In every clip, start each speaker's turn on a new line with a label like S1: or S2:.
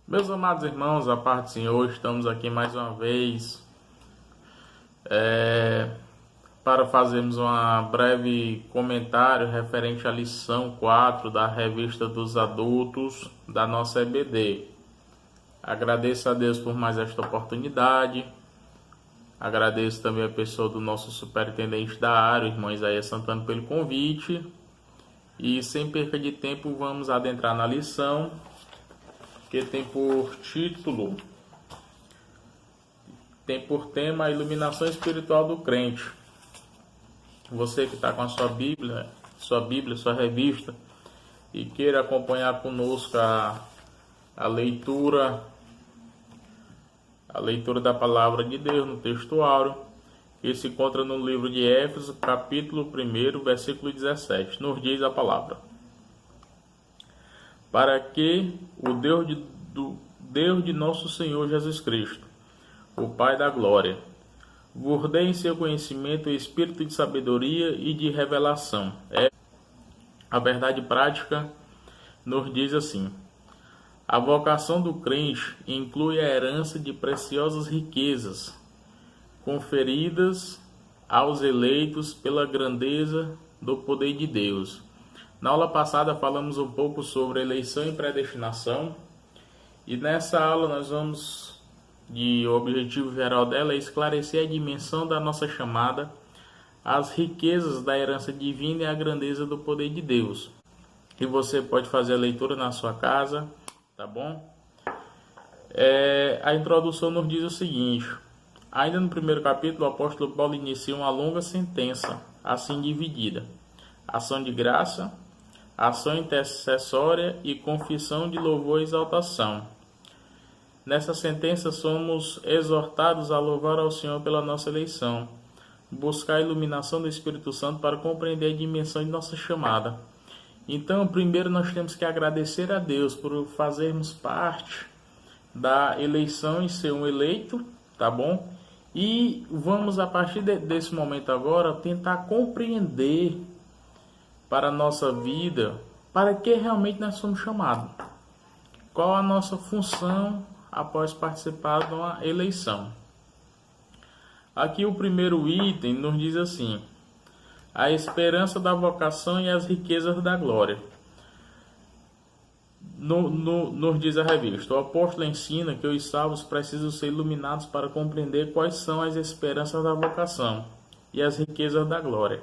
S1: Meus amados irmãos, a paz do Senhor, estamos aqui mais uma vez para fazermos um breve comentário referente à lição 4 da Revista dos Adultos da nossa EBD. Agradeço a Deus por mais esta oportunidade, agradeço também a pessoa do nosso superintendente da área, o irmão Isaías Santana, pelo convite, e sem perca de tempo vamos adentrar na lição, que tem por título, tem por tema a iluminação espiritual do crente. Você que está com a sua Bíblia, sua revista, e queira acompanhar conosco a leitura da palavra de Deus no texto áureo, que se encontra no livro de Éfeso, capítulo 1, versículo 17. Nos diz a palavra: para que o Deus de nosso Senhor Jesus Cristo, o Pai da glória, vos dê em seu conhecimento o espírito de sabedoria e de revelação. A verdade prática nos diz assim: a vocação do crente inclui a herança de preciosas riquezas conferidas aos eleitos pela grandeza do poder de Deus. Na aula passada falamos um pouco sobre eleição e predestinação, e nessa aula nós vamos, o objetivo geral dela é esclarecer a dimensão da nossa chamada, as riquezas da herança divina e a grandeza do poder de Deus. E você pode fazer a leitura na sua casa, tá bom? A introdução nos diz o seguinte: ainda no primeiro capítulo, o apóstolo Paulo inicia uma longa sentença, assim dividida: ação de graça, ação intercessória e confissão de louvor e exaltação. Nessa sentença somos exortados a louvar ao Senhor pela nossa eleição, buscar a iluminação do Espírito Santo para compreender a dimensão de nossa chamada. Então, primeiro nós temos que agradecer a Deus por fazermos parte da eleição e ser um eleito, tá bom? E vamos, a partir desse momento agora, tentar compreender para a nossa vida, para que realmente nós somos chamados. Qual a nossa função após participar de uma eleição. Aqui o primeiro item nos diz assim: a esperança da vocação e as riquezas da glória. Nos diz a revista: o apóstolo ensina que os salvos precisam ser iluminados para compreender quais são as esperanças da vocação e as riquezas da glória.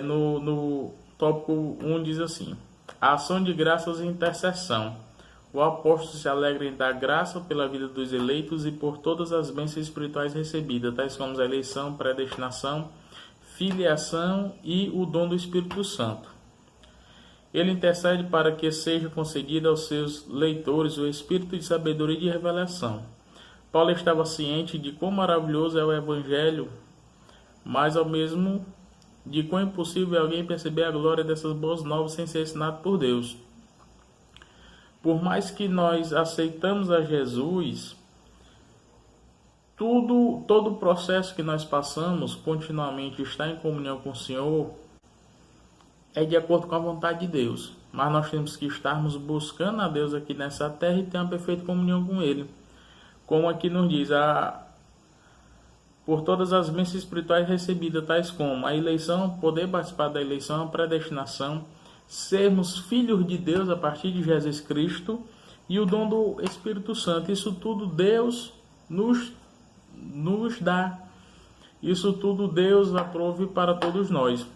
S1: No tópico 1 diz assim: a ação de graças e intercessão. O apóstolo se alegra em dar graça pela vida dos eleitos e por todas as bênçãos espirituais recebidas, tais como a eleição, predestinação, filiação e o dom do Espírito Santo. Ele intercede para que seja concedido aos seus leitores o espírito de sabedoria e de revelação. Paulo estava ciente de quão maravilhoso é o Evangelho, mas ao mesmo de quão impossível é alguém perceber a glória dessas boas novas sem ser ensinado por Deus. Por mais que nós aceitamos a Jesus, todo o processo que nós passamos continuamente está em comunhão com o Senhor, é de acordo com a vontade de Deus. Mas nós temos que estarmos buscando a Deus aqui nessa terra e ter uma perfeita comunhão com Ele. Como aqui nos diz, por todas as bênçãos espirituais recebidas, tais como a eleição, poder participar da eleição, a predestinação, sermos filhos de Deus a partir de Jesus Cristo e o dom do Espírito Santo. Isso tudo Deus nos dá. Isso tudo Deus aprove para todos nós.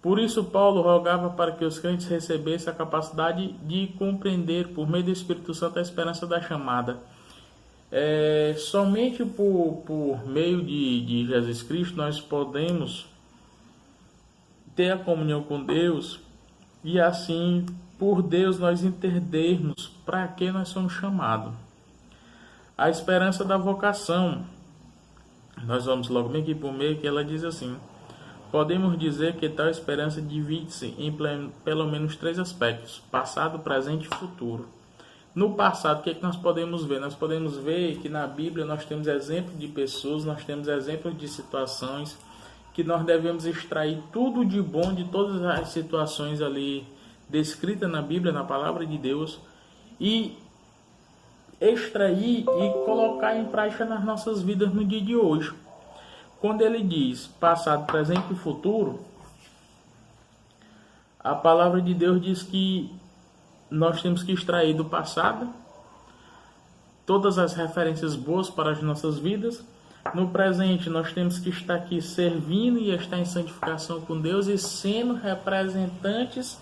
S1: Por isso Paulo rogava para que os crentes recebessem a capacidade de compreender por meio do Espírito Santo a esperança da chamada. Somente por meio de Jesus Cristo nós podemos ter a comunhão com Deus e assim por Deus nós entendermos para que nós somos chamados. A esperança da vocação, nós vamos logo bem aqui por meio, que ela diz assim: podemos dizer que tal esperança divide-se em pelo menos 3 aspectos: passado, presente e futuro. No passado, o que é que nós podemos ver? Nós podemos ver que na Bíblia nós temos exemplos de pessoas, nós temos exemplos de situações que nós devemos extrair tudo de bom de todas as situações ali descritas na Bíblia, na palavra de Deus, e extrair e colocar em prática nas nossas vidas no dia de hoje. Quando ele diz passado, presente e futuro, a palavra de Deus diz que nós temos que extrair do passado todas as referências boas para as nossas vidas. No presente, nós temos que estar aqui servindo e estar em santificação com Deus e sendo representantes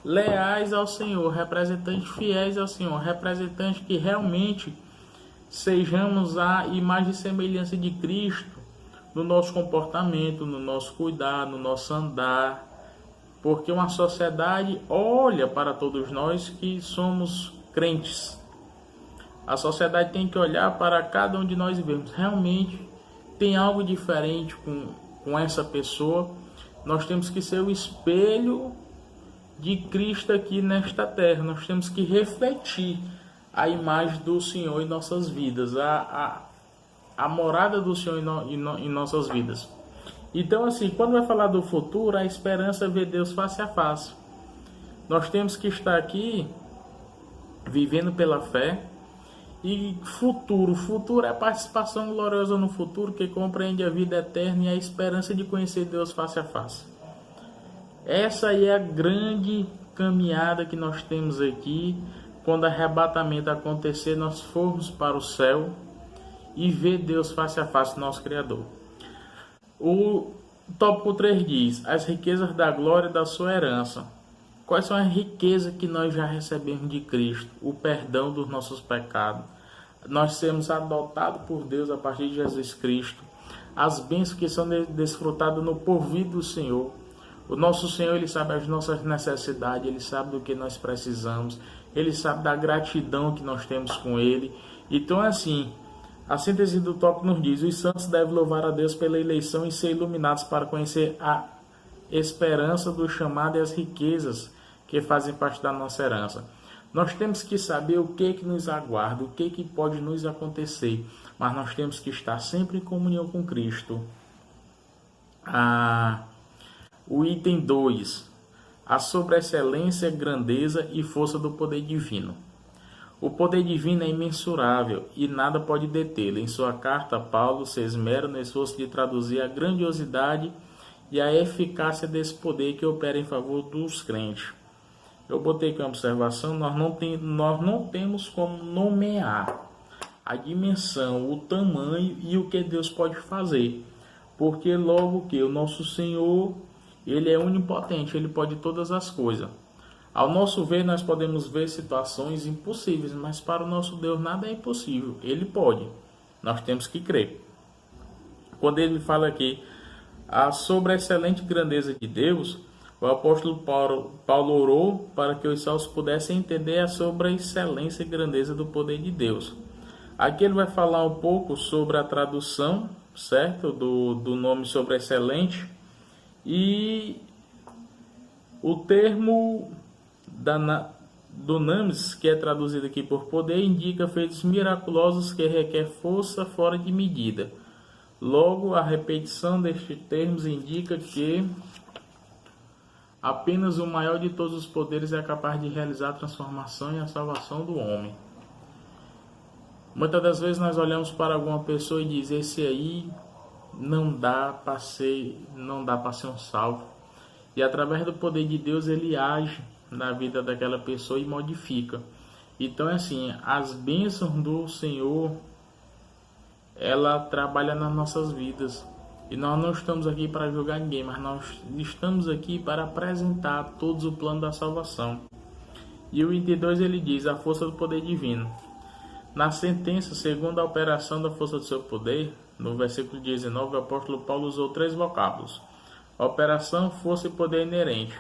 S1: leais ao Senhor, representantes fiéis ao Senhor, representantes que realmente sejamos a imagem e semelhança de Cristo no nosso comportamento, no nosso cuidar, no nosso andar, porque uma sociedade olha para todos nós que somos crentes. A sociedade tem que olhar para cada um de nós e vermos realmente tem algo diferente com essa pessoa. Nós temos que ser o espelho de Cristo aqui nesta terra. Nós temos que refletir a imagem do Senhor em nossas vidas, a morada do Senhor em nossas vidas. Então, assim, quando vai falar do futuro, a esperança é ver Deus face a face. Nós temos que estar aqui vivendo pela fé. E futuro é a participação gloriosa no futuro que compreende a vida eterna e a esperança de conhecer Deus face a face. Essa aí é a grande caminhada que nós temos aqui. Quando o arrebatamento acontecer, nós formos para o céu e ver Deus face a face, nosso Criador. O tópico 3 diz: as riquezas da glória da sua herança. Quais são as riquezas que nós já recebemos de Cristo? O perdão dos nossos pecados. Nós sermos adotados por Deus a partir de Jesus Cristo. As bênçãos que são desfrutadas no porvir do Senhor. O nosso Senhor, Ele sabe as nossas necessidades, Ele sabe do que nós precisamos, Ele sabe da gratidão que nós temos com Ele. Então, assim, a síntese do tópico nos diz: os santos devem louvar a Deus pela eleição e ser iluminados para conhecer a esperança do chamado e as riquezas que fazem parte da nossa herança. Nós temos que saber o que nos aguarda, o que pode nos acontecer, mas nós temos que estar sempre em comunhão com Cristo. O item 2, a sobreexcelência, grandeza e força do poder divino. O poder divino é imensurável e nada pode detê-lo. Em sua carta, Paulo se esmera no esforço de traduzir a grandiosidade e a eficácia desse poder que opera em favor dos crentes. Eu botei aqui uma observação: nós não temos como nomear a dimensão, o tamanho e o que Deus pode fazer, porque logo que o nosso Senhor, Ele é onipotente, Ele pode todas as coisas. Ao nosso ver, nós podemos ver situações impossíveis, mas para o nosso Deus nada é impossível, Ele pode, nós temos que crer. Quando ele fala aqui sobre a excelente grandeza de Deus, o apóstolo Paulo orou para que os salvos pudessem entender sobre a excelência e grandeza do poder de Deus. Aqui ele vai falar um pouco sobre a tradução, certo? Do nome sobre excelente. E o termo dunamis, que é traduzido aqui por poder, indica feitos miraculosos que requer força fora de medida. Logo, a repetição destes termos indica que apenas o maior de todos os poderes é capaz de realizar a transformação e a salvação do homem. Muitas das vezes nós olhamos para alguma pessoa e diz: esse aí não dá para ser um salvo. E através do poder de Deus ele age na vida daquela pessoa e modifica. Então é assim, as bênçãos do Senhor, ela trabalha nas nossas vidas. E nós não estamos aqui para julgar ninguém, mas nós estamos aqui para apresentar a todos o plano da salvação. E o 22 ele diz: a força do poder divino. Na sentença, segundo a operação da força do seu poder, no versículo 19, o apóstolo Paulo usou 3 vocábulos: operação, força e poder inerente.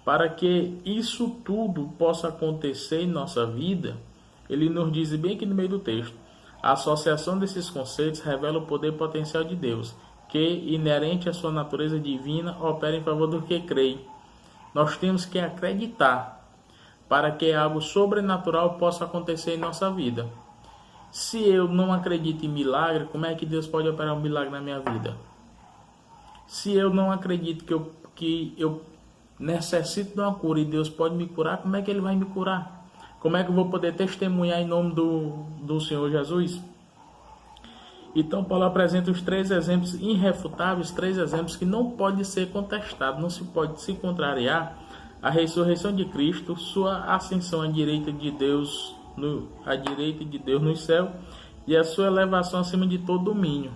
S1: Para que isso tudo possa acontecer em nossa vida, ele nos diz bem aqui no meio do texto: a associação desses conceitos revela o poder potencial de Deus, que, inerente à sua natureza divina, opera em favor do que crê. Nós temos que acreditar para que algo sobrenatural possa acontecer em nossa vida. Se eu não acredito em milagre, como é que Deus pode operar um milagre na minha vida? Se eu não acredito que eu necessito de uma cura e Deus pode me curar, como é que Ele vai me curar? como é que eu vou poder testemunhar em nome do Senhor Jesus? Então, Paulo apresenta os 3 exemplos irrefutáveis, 3 exemplos que não podem ser contestados, não se pode se contrariar: a ressurreição de Cristo, sua ascensão à direita de Deus nos céus e a sua elevação acima de todo domínio.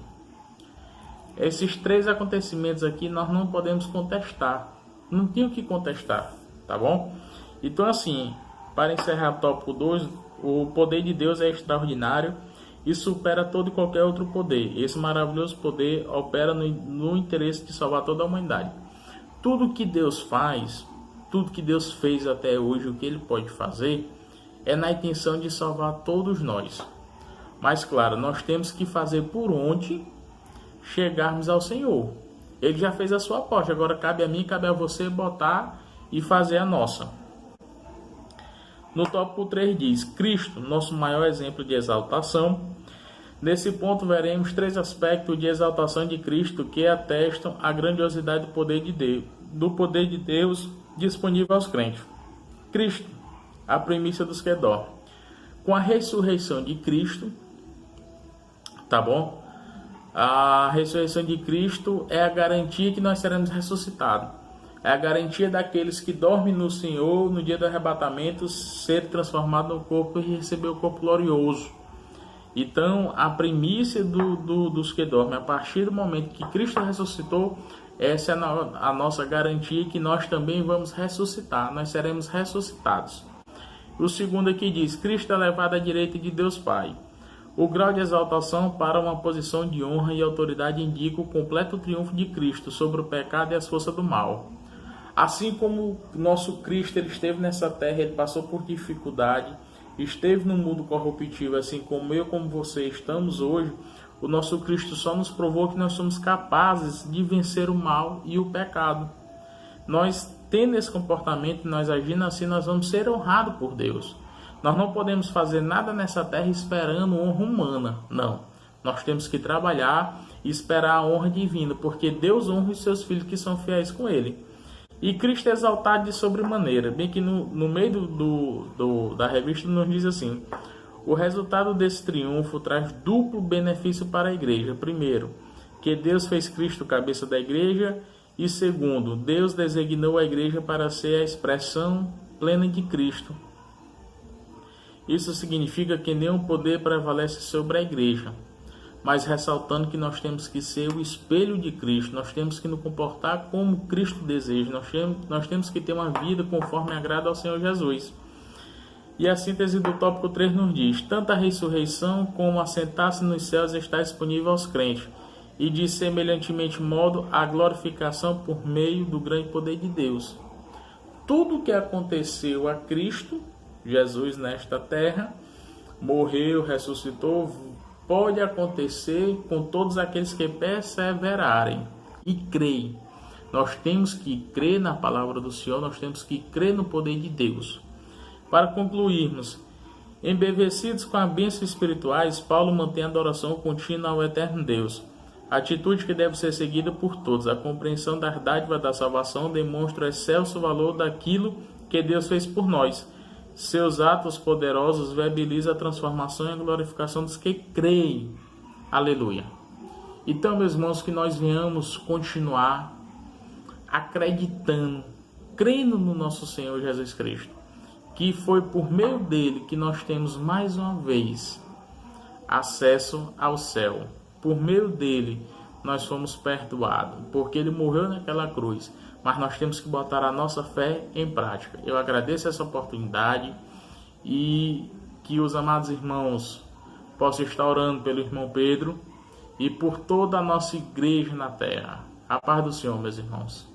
S1: Esses 3 acontecimentos aqui nós não podemos contestar, não tem o que contestar, tá bom? Então, assim, para encerrar o tópico 2, o poder de Deus é extraordinário e supera todo e qualquer outro poder. Esse maravilhoso poder opera no interesse de salvar toda a humanidade. Tudo que Deus faz, tudo que Deus fez até hoje, o que Ele pode fazer, é na intenção de salvar todos nós. Mas, claro, nós temos que fazer por onde chegarmos ao Senhor. Ele já fez a sua parte, agora cabe a mim, cabe a você botar e fazer a nossa. No tópico 3 diz: Cristo, nosso maior exemplo de exaltação. Nesse ponto veremos 3 aspectos de exaltação de Cristo que atestam a grandiosidade do poder de Deus disponível aos crentes. Cristo, a primícia dos que dormem. Com a ressurreição de Cristo, tá bom? A ressurreição de Cristo é a garantia que nós seremos ressuscitados. É a garantia daqueles que dormem no Senhor no dia do arrebatamento ser transformado no corpo e receber o corpo glorioso. Então, a primícia dos que dormem, a partir do momento que Cristo ressuscitou, essa é a nossa garantia que nós também vamos ressuscitar, nós seremos ressuscitados. O segundo aqui diz: Cristo é levado à direita de Deus Pai. O grau de exaltação para uma posição de honra e autoridade indica o completo triunfo de Cristo sobre o pecado e as forças do mal. Assim como nosso Cristo ele esteve nessa terra, ele passou por dificuldade, esteve no mundo corruptível, assim como eu, como você estamos hoje, o nosso Cristo só nos provou que nós somos capazes de vencer o mal e o pecado. Nós, tendo esse comportamento, nós agindo assim, nós vamos ser honrados por Deus. Nós não podemos fazer nada nessa terra esperando honra humana, não. Nós temos que trabalhar e esperar a honra divina, porque Deus honra os seus filhos que são fiéis com Ele. E Cristo é exaltado de sobremaneira, bem que no meio da revista nos diz assim: o resultado desse triunfo traz duplo benefício para a igreja. Primeiro, que Deus fez Cristo cabeça da igreja, e segundo, Deus designou a igreja para ser a expressão plena de Cristo. Isso significa que nenhum poder prevalece sobre a igreja, mas ressaltando que nós temos que ser o espelho de Cristo, nós temos que nos comportar como Cristo deseja, nós temos que ter uma vida conforme agrada ao Senhor Jesus. E a síntese do tópico 3 nos diz: tanto a ressurreição como assentar-se nos céus está disponível aos crentes, e de semelhantemente modo a glorificação por meio do grande poder de Deus. Tudo o que aconteceu a Cristo Jesus nesta terra, morreu, ressuscitou, pode acontecer com todos aqueles que perseverarem e creem. Nós temos que crer na palavra do Senhor, nós temos que crer no poder de Deus. Para concluirmos, embevecidos com a bênção espirituais, Paulo mantém a adoração contínua ao eterno Deus, atitude que deve ser seguida por todos. A compreensão das dádivas da salvação demonstra o excelso valor daquilo que Deus fez por nós. Seus atos poderosos viabilizam a transformação e a glorificação dos que creem. Aleluia. Então, meus irmãos, que nós venhamos continuar acreditando, crendo no nosso Senhor Jesus Cristo, que foi por meio dele que nós temos mais uma vez acesso ao céu. Por meio dele nós fomos perdoados, porque ele morreu naquela cruz. Mas nós temos que botar a nossa fé em prática. Eu agradeço essa oportunidade e que os amados irmãos possam estar orando pelo irmão Pedro e por toda a nossa igreja na terra. A paz do Senhor, meus irmãos.